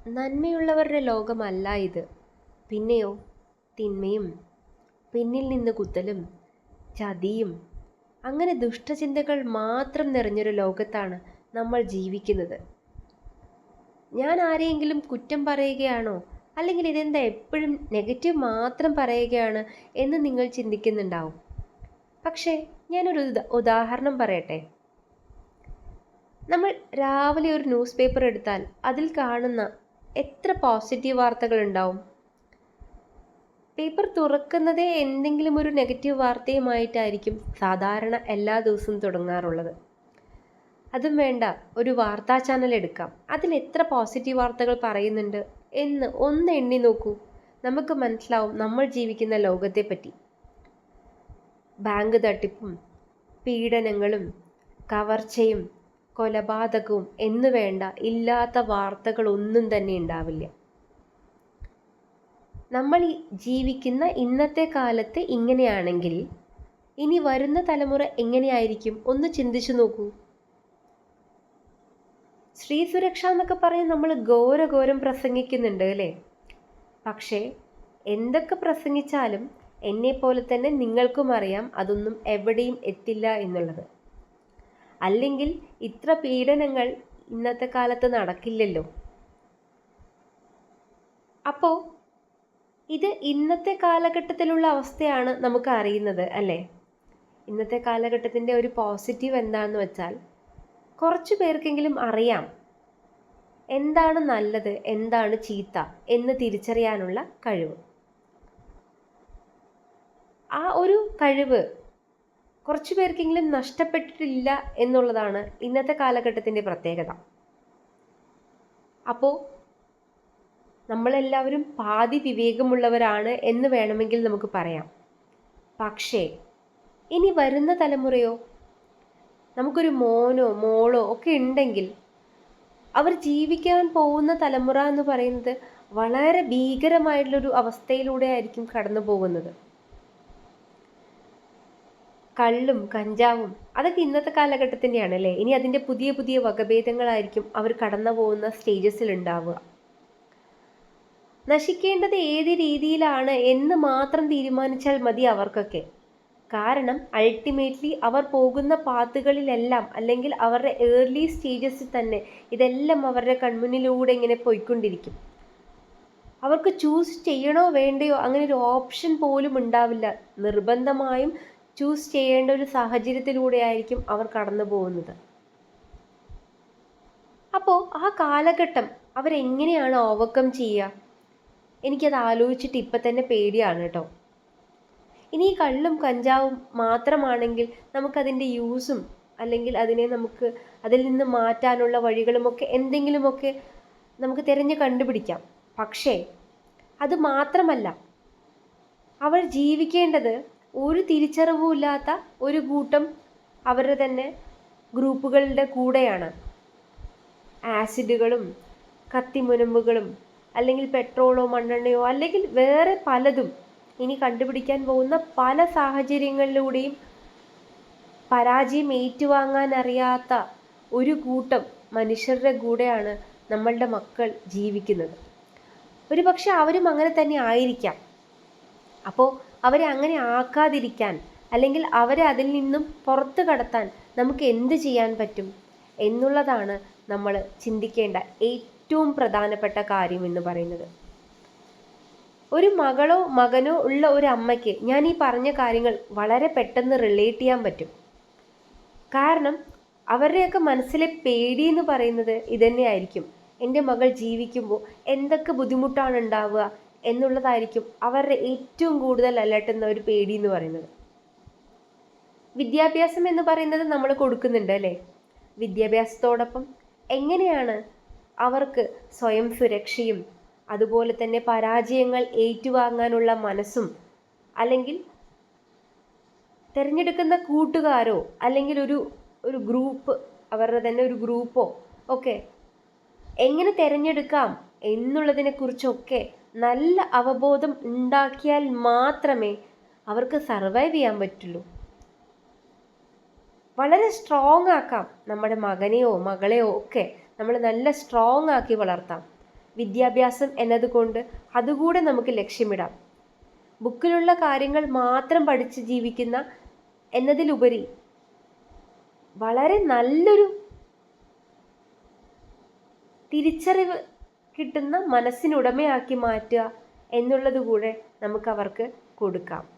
നന്മയുള്ളവരുടെ ലോകമല്ല ഇത്. പിന്നെയോ തിന്മയും പിന്നിൽ നിന്ന് കുത്തലും ചതിയും അങ്ങനെ ദുഷ്ടചിന്തകൾ മാത്രം നിറഞ്ഞൊരു ലോകത്താണ് നമ്മൾ ജീവിക്കുന്നത്. ഞാൻ ആരെയെങ്കിലും കുറ്റം പറയുകയാണോ, അല്ലെങ്കിൽ ഇതെന്താ എപ്പോഴും നെഗറ്റീവ് മാത്രം പറയുകയാണ് എന്ന് നിങ്ങൾ ചിന്തിക്കുന്നുണ്ടാവും. പക്ഷേ ഞാനൊരു ഉദാഹരണം പറയട്ടെ. നമ്മൾ രാവിലെ ഒരു ന്യൂസ് പേപ്പർ എടുത്താൽ അതിൽ കാണുന്ന എത്ര പോസിറ്റീവ് വാർത്തകൾ ഉണ്ടാവും. പേപ്പർ തുറക്കുന്നതേ എന്തെങ്കിലും ഒരു നെഗറ്റീവ് വാർത്തയുമായിട്ടായിരിക്കും സാധാരണ എല്ലാ ദിവസവും തുടങ്ങാറുള്ളത്. അതും വേണ്ട, ഒരു വാർത്താ ചാനൽ എടുക്കാം, അതിൽ എത്ര പോസിറ്റീവ് വാർത്തകൾ പറയുന്നുണ്ട് എന്ന് ഒന്ന് എണ്ണി നോക്കൂ. നമുക്ക് മനസ്സിലാവും നമ്മൾ ജീവിക്കുന്ന ലോകത്തെപ്പറ്റി. ബാങ്ക് തട്ടിപ്പും പീഡനങ്ങളും കവർച്ചയും കൊലപാതകവും എന്നു വേണ്ട ഇല്ലാത്ത വാർത്തകൾ ഒന്നും തന്നെ ഉണ്ടാവില്ല. നമ്മൾ ഈ ജീവിക്കുന്ന ഇന്നത്തെ കാലത്ത് ഇങ്ങനെയാണെങ്കിൽ ഇനി വരുന്ന തലമുറ എങ്ങനെയായിരിക്കും ഒന്ന് ചിന്തിച്ചു നോക്കൂ. സ്ത്രീ സുരക്ഷ എന്നൊക്കെ പറഞ്ഞ് നമ്മൾ ഘോരം പ്രസംഗിക്കുന്നുണ്ട് അല്ലേ? പക്ഷേ എന്തൊക്കെ പ്രസംഗിച്ചാലും എന്നെപ്പോലെ തന്നെ നിങ്ങൾക്കും അറിയാം അതൊന്നും എവിടെയും എത്തില്ല എന്നുള്ളത്. അല്ലെങ്കിൽ ഇത്ര പീഡനങ്ങൾ ഇന്നത്തെ കാലത്ത് നടക്കില്ലല്ലോ. അപ്പോൾ ഇത് ഇന്നത്തെ കാലഘട്ടത്തിലുള്ള അവസ്ഥയാണ് നമുക്ക് അറിയുന്നത് അല്ലേ? ഇന്നത്തെ കാലഘട്ടത്തിൻ്റെ ഒരു പോസിറ്റീവ് എന്താണെന്ന് വെച്ചാൽ കുറച്ചു പേർക്കെങ്കിലും അറിയാം എന്താണ് നല്ലത് എന്താണ് ചീത്ത എന്ന് തിരിച്ചറിയാനുള്ള കഴിവ്. ആ ഒരു കഴിവ് കുറച്ചു പേർക്കെങ്കിലും നഷ്ടപ്പെട്ടിട്ടില്ല എന്നുള്ളതാണ് ഇന്നത്തെ കാലഘട്ടത്തിൻ്റെ പ്രത്യേകത. അപ്പോൾ നമ്മളെല്ലാവരും പാതി വിവേകമുള്ളവരാണ് എന്ന് വേണമെങ്കിൽ നമുക്ക് പറയാം. പക്ഷേ ഇനി വരുന്ന തലമുറയോ, നമുക്കൊരു മോനോ മോളോ ഒക്കെ ഉണ്ടെങ്കിൽ അവർ ജീവിക്കാൻ പോകുന്ന തലമുറ എന്ന് പറയുന്നത് വളരെ ഭീകരമായിട്ടുള്ളൊരു അവസ്ഥയിലൂടെ ആയിരിക്കും കടന്നു പോകുന്നത്. കള്ളും കഞ്ചാവും അതൊക്കെ ഇന്നത്തെ കാലഘട്ടത്തിൻ്റെയാണ് അല്ലേ? ഇനി അതിൻ്റെ പുതിയ പുതിയ വകഭേദങ്ങളായിരിക്കും അവർ കടന്നു പോകുന്ന സ്റ്റേജസിൽ ഉണ്ടാവുക. നശിക്കേണ്ടത് ഏത് രീതിയിലാണ് എന്ന് മാത്രം തീരുമാനിച്ചാൽ മതി അവർക്കൊക്കെ. കാരണം അൾട്ടിമേറ്റ്ലി അവർ പോകുന്ന പാത്തുകളിലെല്ലാം അല്ലെങ്കിൽ അവരുടെ ഏർലി സ്റ്റേജസിൽ തന്നെ ഇതെല്ലാം അവരുടെ കൺമുന്നിലൂടെ ഇങ്ങനെ പോയിക്കൊണ്ടിരിക്കും. അവർക്ക് ചൂസ് ചെയ്യണോ വേണ്ടയോ അങ്ങനെ ഒരു ഓപ്ഷൻ പോലും ഉണ്ടാവില്ല. നിർബന്ധമായും ചൂസ് ചെയ്യേണ്ട ഒരു സാഹചര്യത്തിലൂടെ ആയിരിക്കും അവർ കടന്നു പോകുന്നത്. അപ്പോൾ ആ കാലഘട്ടം അവരെങ്ങനെയാണ് ഓവർകം ചെയ്യുക? എനിക്കത് ആലോചിച്ചിട്ട് ഇപ്പം തന്നെ പേടിയാണ് കേട്ടോ. ഇനി ഈ കള്ളും കഞ്ചാവും മാത്രമാണെങ്കിൽ നമുക്കതിൻ്റെ യൂസും അല്ലെങ്കിൽ അതിനെ നമുക്ക് അതിൽ നിന്ന് മാറ്റാനുള്ള വഴികളുമൊക്കെ എന്തെങ്കിലുമൊക്കെ നമുക്ക് തിരഞ്ഞ് കണ്ടുപിടിക്കാം. പക്ഷേ അത് മാത്രമല്ല, അവർ ജീവിക്കേണ്ടത് ഒരു തിരിച്ചറിവുമില്ലാത്ത ഒരു കൂട്ടം അവരുടെ തന്നെ ഗ്രൂപ്പുകളുടെ കൂടെയാണ്. ആസിഡുകളും കത്തിമുനമ്പുകളും അല്ലെങ്കിൽ പെട്രോളോ മണ്ണെണ്ണയോ അല്ലെങ്കിൽ വേറെ പലതും ഇനി കണ്ടുപിടിക്കാൻ പോകുന്ന പല സാഹചര്യങ്ങളിലൂടെയും പരാജയം ഏറ്റുവാങ്ങാൻ അറിയാത്ത ഒരു കൂട്ടം മനുഷ്യരുടെ കൂടെയാണ് നമ്മളുടെ മക്കൾ ജീവിക്കുന്നത്. ഒരു പക്ഷെ അവരും അങ്ങനെ തന്നെ ആയിരിക്കാം. അപ്പോൾ അവരെ അങ്ങനെ ആക്കാതിരിക്കാൻ അല്ലെങ്കിൽ അവരെ അതിൽ നിന്നും പുറത്തു കടത്താൻ നമുക്ക് എന്ത് ചെയ്യാൻ പറ്റും എന്നുള്ളതാണ് നമ്മൾ ചിന്തിക്കേണ്ട ഏറ്റവും പ്രധാനപ്പെട്ട കാര്യം എന്ന് പറയുന്നത്. ഒരു മകളോ മകനോ ഉള്ള ഒരു അമ്മയ്ക്ക് ഞാൻ ഈ പറഞ്ഞ കാര്യങ്ങൾ വളരെ പെട്ടെന്ന് റിലേറ്റ് ചെയ്യാൻ പറ്റും. കാരണം അവരുടെയൊക്കെ മനസ്സിലെ പേടി എന്ന് പറയുന്നത് ഇതന്നെയായിരിക്കും. എൻ്റെ മകൾ ജീവിക്കുമ്പോൾ എന്തൊക്കെ ബുദ്ധിമുട്ടാണ് ഉണ്ടാവുക എന്നുള്ളതായിരിക്കും അവരുടെ ഏറ്റവും കൂടുതൽ അലട്ടുന്ന ഒരു പേടി എന്ന് പറയുന്നത്. വിദ്യാഭ്യാസം എന്ന് പറയുന്നത് നമ്മൾ കൊടുക്കുന്നുണ്ട് അല്ലേ? വിദ്യാഭ്യാസത്തോടൊപ്പം എങ്ങനെയാണ് അവർക്ക് സ്വയം സുരക്ഷയും അതുപോലെ തന്നെ പരാജയങ്ങൾ ഏറ്റുവാങ്ങാനുള്ള മനസ്സും അല്ലെങ്കിൽ തിരഞ്ഞെടുക്കുന്ന കൂട്ടുകാരോ അല്ലെങ്കിൽ ഒരു ഗ്രൂപ്പ് അവരുടെ തന്നെ ഒരു ഗ്രൂപ്പോ ഒക്കെ എങ്ങനെ തിരഞ്ഞെടുക്കാം എന്നുള്ളതിനെക്കുറിച്ചൊക്കെ നല്ല അവബോധം ഉണ്ടാക്കിയാൽ മാത്രമേ അവർക്ക് സർവൈവ് ചെയ്യാൻ പറ്റുള്ളൂ. വളരെ സ്ട്രോങ് ആക്കാം നമ്മുടെ മകനെയോ മകളെയോ ഒക്കെ നമ്മൾ നല്ല സ്ട്രോങ് ആക്കി വളർത്താം. വിദ്യാഭ്യാസം എന്നതുകൊണ്ട് അതുകൂടെ നമുക്ക് ലക്ഷ്യമിടാം. ബുക്കിലുള്ള കാര്യങ്ങൾ മാത്രം പഠിച്ച് ജീവിക്കുന്ന എന്നതിലുപരി വളരെ നല്ലൊരു തിരിച്ചറിവ് കിട്ടുന്ന മനസ്സിനുടമയാക്കി മാറ്റുക എന്നുള്ളത് കൂടെ നമുക്ക് അവർക്ക് കൊടുക്കാം.